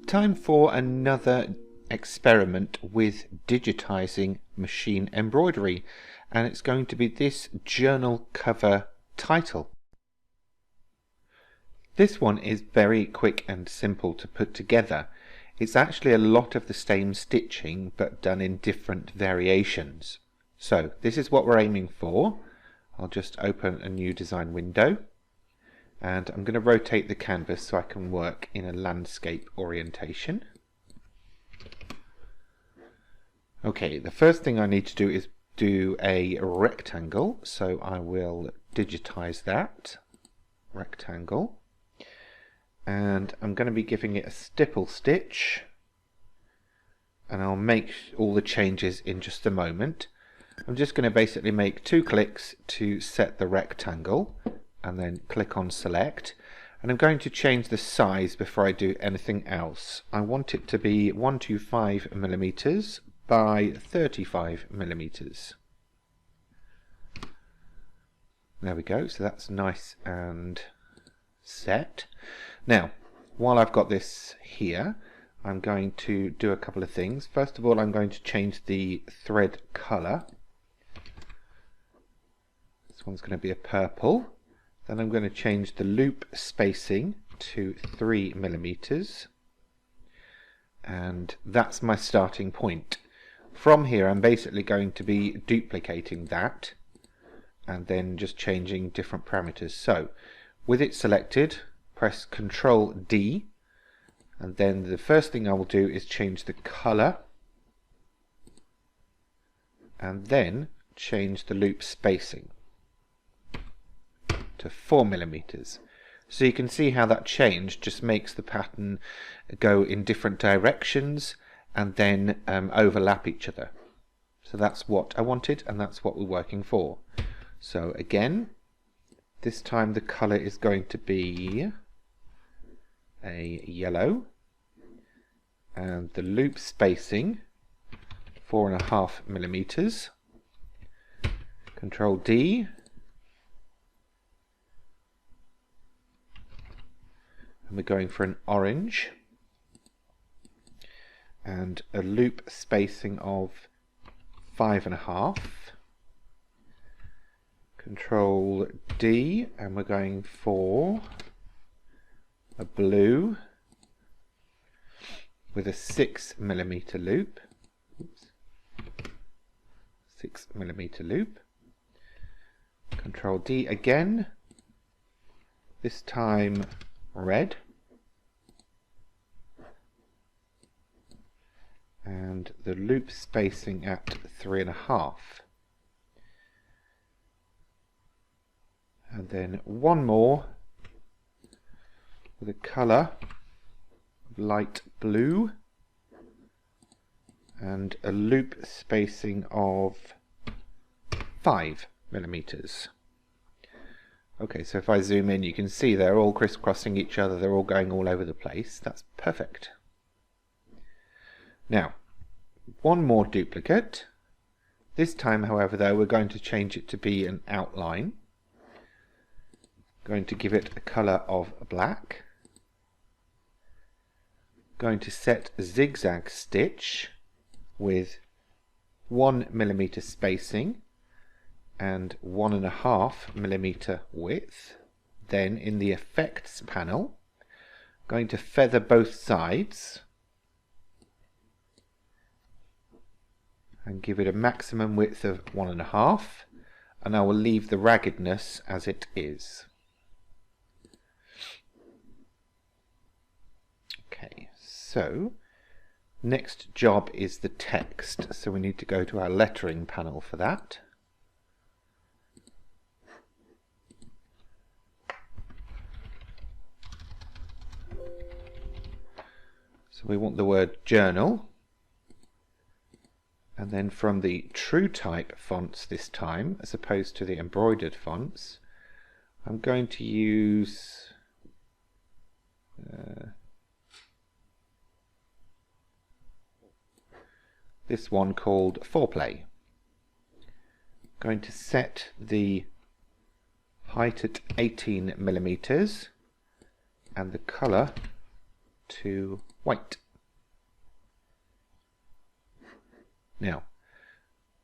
Time for another experiment with digitizing machine embroidery, and it's going to be this journal cover title. This one is very quick and simple to put together. It's actually a lot of the same stitching but done in different variations. So this is what we're aiming for. I'll just open a new design window and I'm going to rotate the canvas so I can work in a landscape orientation. Okay, the first thing I need to do is do a rectangle, so I will digitize that rectangle, and I'm going to be giving it a stipple stitch, and I'll make all the changes in just a moment. I'm just going to basically make 2 clicks to set the rectangle and then click on select, and I'm going to change the size before I do anything else. I want it to be 125 millimeters by 35 millimeters. There we go, so that's nice and set. Now, while I've got this here, I'm going to do a couple of things. First of all, I'm going to change the thread color. This one's going to be a purple. Then I'm going to change the loop spacing to 3 millimeters, and that's my starting point. From here I'm basically going to be duplicating that and then just changing different parameters. So with it selected, press Ctrl D, and then the first thing I will do is change the color and then change the loop spacing to 4 millimeters. So you can see how that change just makes the pattern go in different directions and then overlap each other. So that's what I wanted, and that's what we're working for. So again, this time the color is going to be a yellow, and the loop spacing 4.5 millimeters. Ctrl D, and we're going for an orange, and a loop spacing of 5.5. Ctrl D, and we're going for a blue with a 6 millimeter loop. Oops. 6 millimeter loop. Ctrl D again, this time red, and the loop spacing at 3.5, and then one more with a color light blue and a loop spacing of 5 millimeters. Okay, so if I zoom in, you can see they're all crisscrossing each other, they're all going all over the place. That's perfect. Now, one more duplicate. This time, however, though, we're going to change it to be an outline. Going to give it a color of black. Going to set a zigzag stitch with 1 millimeter spacing and 1.5 millimeter width. Then in the effects panel, going to feather both sides and give it a maximum width of 1.5, and I will leave the raggedness as it is. Okay, so next job is the text, so we need to go to our lettering panel for that. So we want the word journal, and then from the true type fonts this time, as opposed to the embroidered fonts, I'm going to use this one called Foreplay. Going to set the height at 18 millimeters and the color to white. Now,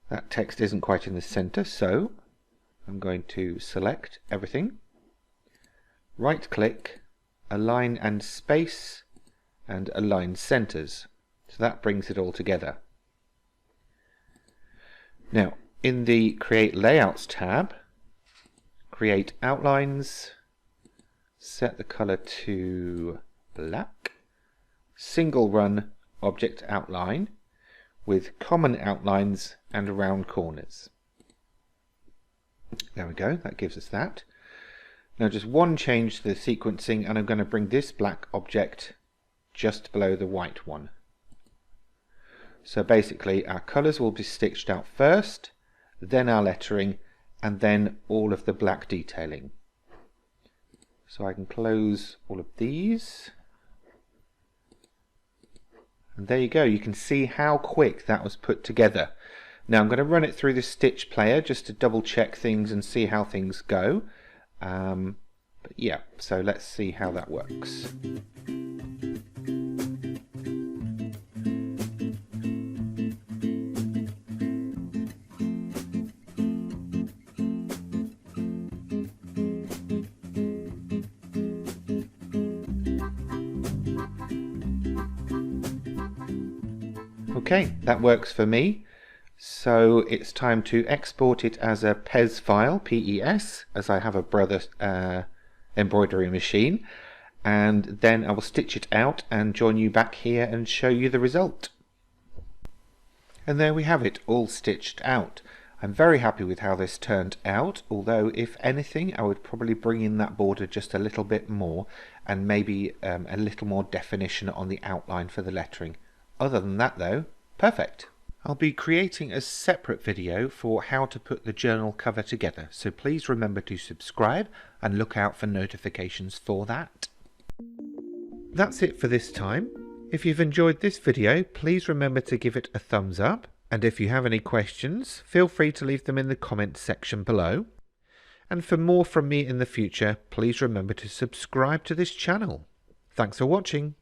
that text isn't quite in the center, so I'm going to select everything, right click, align and space, and align centers. So that brings it all together. Now, in the Create Layouts tab, create outlines, set the color to black, single run object outline with common outlines and round corners. There we go, that gives us that. Now just one change to the sequencing, and I'm going to bring this black object just below the white one. So basically our colours will be stitched out first, then our lettering, and then all of the black detailing. So I can close all of these. And there you go, you can see how quick that was put together. Now I'm going to run it through the stitch player just to double check things and see how things go. But yeah, so let's see how that works. Okay, that works for me. So it's time to export it as a PES file, PES, as I have a brother embroidery machine, and then I will stitch it out and join you back here and show you the result. And there we have it, all stitched out. I'm very happy with how this turned out, although if anything I would probably bring in that border just a little bit more and maybe a little more definition on the outline for the lettering. Other than that though, perfect. I'll be creating a separate video for how to put the journal cover together, so please remember to subscribe and look out for notifications for that. That's it for this time. If you've enjoyed this video, please remember to give it a thumbs up, and if you have any questions, feel free to leave them in the comments section below. And for more from me in the future, please remember to subscribe to this channel. Thanks for watching.